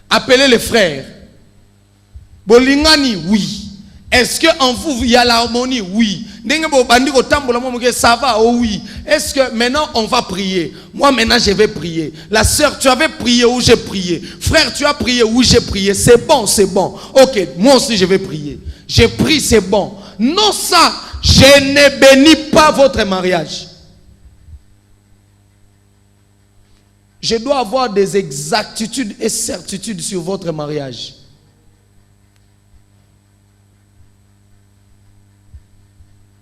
appeler les frères. Bolingani, oui. Est-ce qu'en vous, il y a l'harmonie? Oui. Ça va? Oh oui. Est-ce que maintenant on va prier? Moi maintenant je vais prier. La sœur, tu avais prié ou j'ai prié? Frère, tu as prié ou j'ai prié? C'est bon, c'est bon. Ok, moi aussi je vais prier. J'ai prié, c'est bon. Non ça, je ne bénis pas votre mariage. Je dois avoir des exactitudes et certitudes sur votre mariage.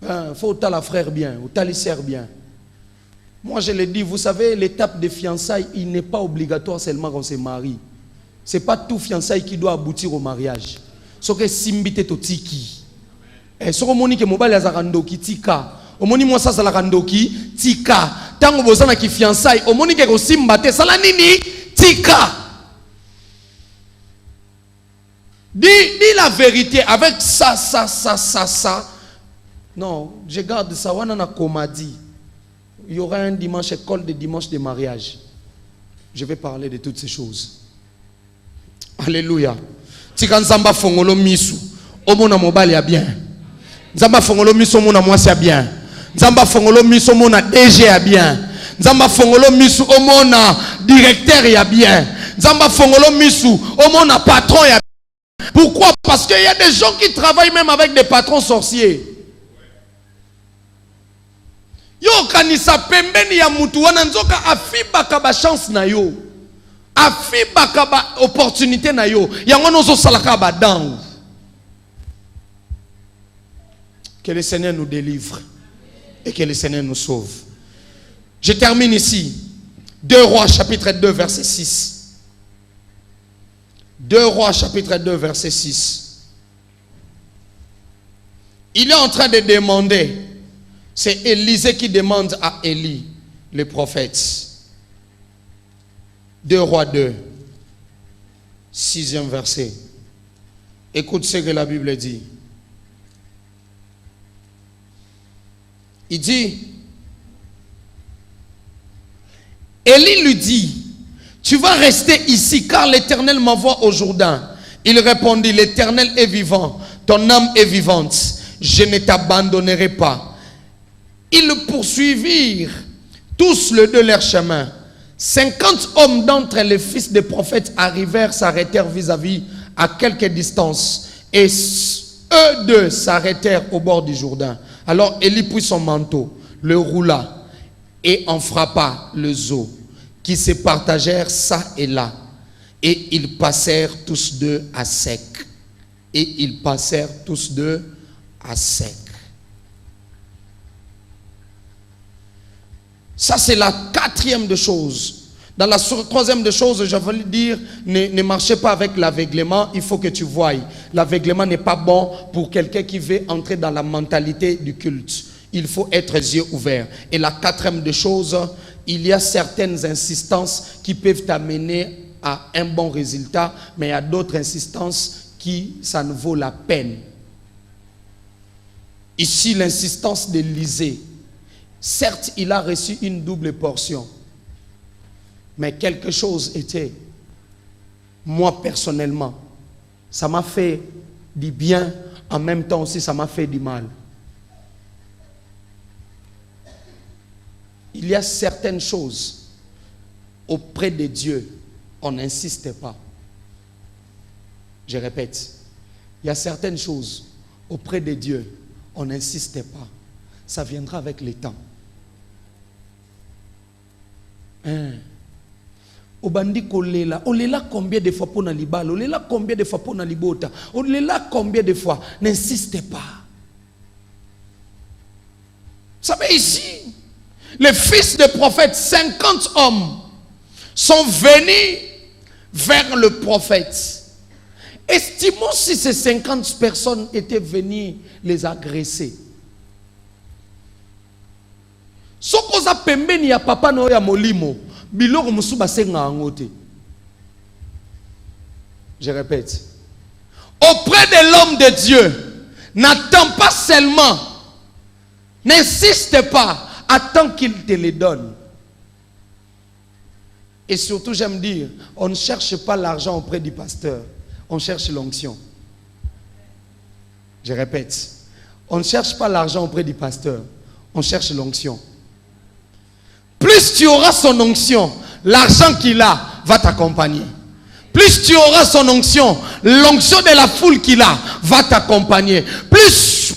Il faut la frère bien, ou la sœur bien. Moi je le dis, vous savez, l'étape de fiançailles, il n'est pas obligatoire seulement quand on se marie. Ce n'est pas tout fiançailles qui doit aboutir au mariage. Ce que simbite to tiki. Et ce que moni ke mobile azarandoki tika. O moni moi ça la randoki tika. Tango bozana ki fiançailles, o moni ke ko simbate sala nini tika. Dis la vérité avec ça. Non, je garde ça. Il y aura un dimanche, école de dimanche de mariage. Je vais parler de toutes ces choses. Alléluia. Tika nzamba fongolo misu. Omona mobile ya bien. Nzamba fongolo misu omona mwasi ya bien. Nzamba fongolo misu omona DG ya bien. Nzamba fongolo misu omona directeur ya bien. Nzamba fongolo misu omona patron ya bien. Pourquoi? Parce qu'il y a des gens qui travaillent même avec des patrons sorciers. Yo kanisa pembeni ya mutu wana nzoka afibaka ba chance na yo. Afibaka ba opportunité na yo. Yango nozo salaka ba dan. Que le Seigneur nous délivre et que le Seigneur nous sauve. Je termine ici. 2 Rois chapitre 2 verset 6. 2 Rois chapitre 2 verset 6. Il est en train de demander. C'est Élisée qui demande à Élie, le prophète. 2 Rois 2, 6e verset. Écoute ce que la Bible dit. Il dit, Élie lui dit, tu vas rester ici car l'Éternel m'envoie au Jourdain. Il répondit, l'Éternel est vivant, ton âme est vivante, je ne t'abandonnerai pas. Ils poursuivirent tous les deux leur chemin. 50 hommes d'entre les fils des prophètes arrivèrent, s'arrêtèrent vis-à-vis à quelque distance. Et eux deux s'arrêtèrent au bord du Jourdain. Alors Élie prit son manteau, le roula et en frappa les eaux qui se partagèrent ça et là. Et ils passèrent tous deux à sec. Et ils passèrent tous deux à sec. Ça, c'est la quatrième de choses. Dans la troisième de choses, je voulais dire, ne marchez pas avec l'aveuglement, il faut que tu voies. L'aveuglement n'est pas bon pour quelqu'un qui veut entrer dans la mentalité du culte. Il faut être yeux ouverts. Et la quatrième de choses, il y a certaines insistances qui peuvent t'amener à un bon résultat, mais il y a d'autres insistances qui, ça ne vaut la peine. Ici, l'insistance d'Élisée. Certes, il a reçu une double portion. Mais quelque chose était, moi personnellement, ça m'a fait du bien, en même temps aussi ça m'a fait du mal. Il y a certaines choses auprès de Dieu, on n'insiste pas. Je répète, il y a certaines choses auprès de Dieu, on n'insiste pas. Ça viendra avec le temps. Obandi kolela, olela combien de fois pour na libala, olela combien de fois pour na libota, olela combien de fois, n'insiste pas. Vous savez ici, les fils des prophètes, 50 hommes, sont venus vers le prophète. Estimons si ces 50 personnes étaient venues les agresser. Sokoza pembeni ya papa no ya molimo. Je répète. Auprès de l'homme de Dieu, n'attends pas seulement, n'insiste pas, attends qu'il te les donne. Et surtout, j'aime dire, on ne cherche pas l'argent auprès du pasteur, on cherche l'onction. Je répète, on ne cherche pas l'argent auprès du pasteur, on cherche l'onction. Plus tu auras son onction, l'argent qu'il a va t'accompagner. Plus tu auras son onction, l'onction de la foule qu'il a va t'accompagner. Plus,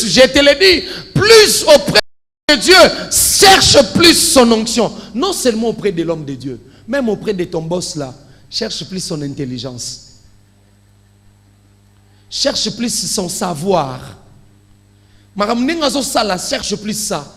je te l'ai dit, plus auprès de Dieu, cherche plus son onction. Non seulement auprès de l'homme de Dieu, même auprès de ton boss là, cherche plus son intelligence. Cherche plus son savoir. Cherche plus ça.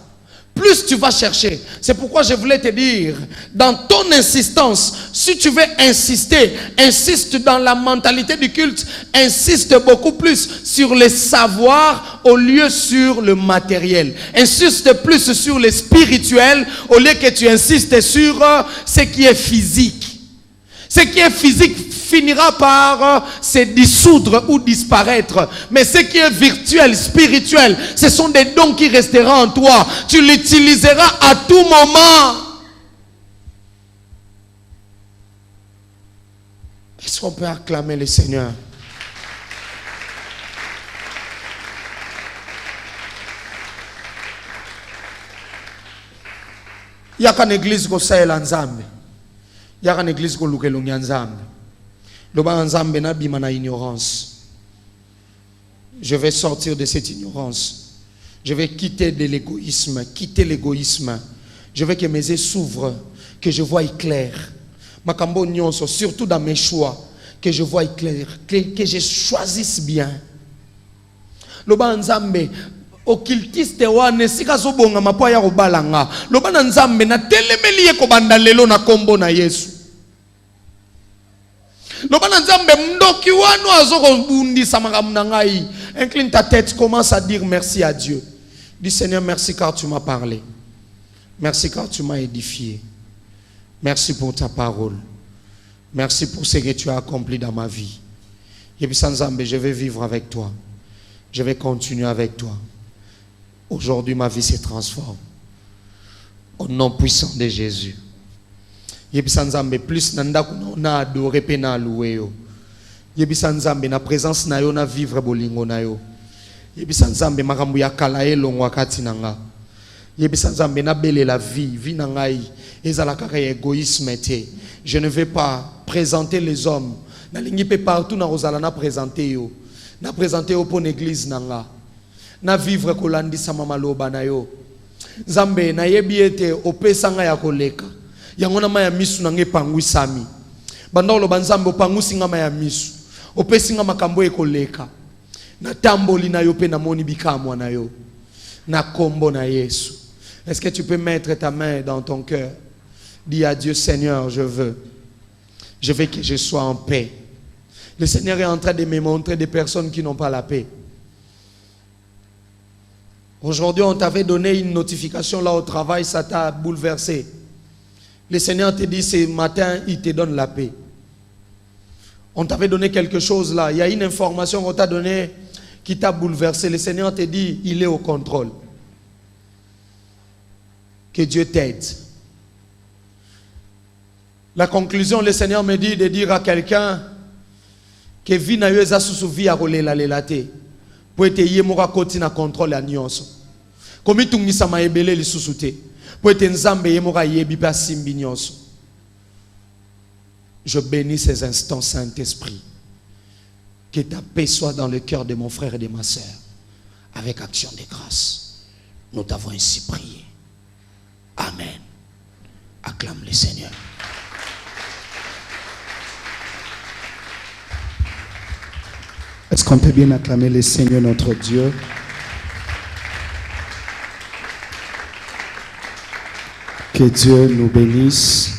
Plus tu vas chercher. C'est pourquoi je voulais te dire, dans ton insistance, si tu veux insister, insiste dans la mentalité du culte, insiste beaucoup plus sur le savoir au lieu sur le matériel. Insiste plus sur le spirituel au lieu que tu insistes sur ce qui est physique. Ce qui est physique finira par se dissoudre ou disparaître. Mais ce qui est virtuel, spirituel, ce sont des dons qui resteront en toi. Tu l'utiliseras à tout moment. Est-ce qu'on peut acclamer le Seigneur? Il y a qu'une église qui est en Nzambe. Il y a une église qui est en Nzambe. Ignorance. Je vais sortir de cette ignorance. Je vais quitter de l'égoïsme. Je veux que mes yeux s'ouvrent, que je voie clair. Surtout dans mes choix, que je voie clair, que je choisisse bien. Loba nzambe occultiste wane sika zobonga mapo ya kobalanga. Loba nzambe na telemeli ye kobanda lelo na kombo na Yesu. Incline ta tête, commence à dire merci à Dieu. Dis Seigneur, merci car tu m'as parlé. Merci car tu m'as édifié. Merci pour ta parole. Merci pour ce que tu as accompli dans ma vie. Je vais vivre avec toi. Je vais continuer avec toi. Aujourd'hui, ma vie se transforme. Au nom puissant de Jésus. Yebisa nzambe plus nanda kuna adoré pe na loué yo. Yebisa nzambe na présence na yo na vivre bolingo na yo. Yebisa nzambe makambo ya kala elongo wakati nanga. Yebisa nzambe na bele la vie na ngai égoïsme. Je ne vais pas présenter les hommes. Nalingi pe partout na rozala na présenter yo. Na présenter yo pour l'église nanga. Na vivre kolandi sama maloba na yo. Nzambe na yebi ete opesanga ya koleka. Yango na maya misu nange pangwisami. Bandolo banzambe opangusi nga maya misu. Opesi nga makambo ekoleka. Na tamboli na yo pe na moni bikamwa na yo. Na kombo na Yesu. Est-ce que tu peux mettre ta main dans ton cœur? Dis à Dieu, Seigneur, je veux que je sois en paix. Le Seigneur est en train de me montrer des personnes qui n'ont pas la paix. Aujourd'hui, on t'avait donné une notification là au travail, ça t'a bouleversé. Le Seigneur te dit ce matin, il te donne la paix. On t'avait donné quelque chose là, il y a une information qu'on t'a donnée qui t'a bouleversé. Le Seigneur te dit, il est au contrôle. Que Dieu t'aide. La conclusion, le Seigneur me dit de dire à quelqu'un que vie na yo eza susu vie a rolela lelate pour être yemora koti na contrôle ya nyonso. Komi tungisa maebele lisusu te pour être nzambe yemora yebi pa simbi nyonso. Je bénis ces instants, Saint-Esprit. Que ta paix soit dans le cœur de mon frère et de ma sœur. Avec action de grâce. Nous t'avons ainsi prié. Amen. Acclame le Seigneur. Est-ce qu'on peut bien acclamer le Seigneur notre Dieu? Que Dieu nous bénisse.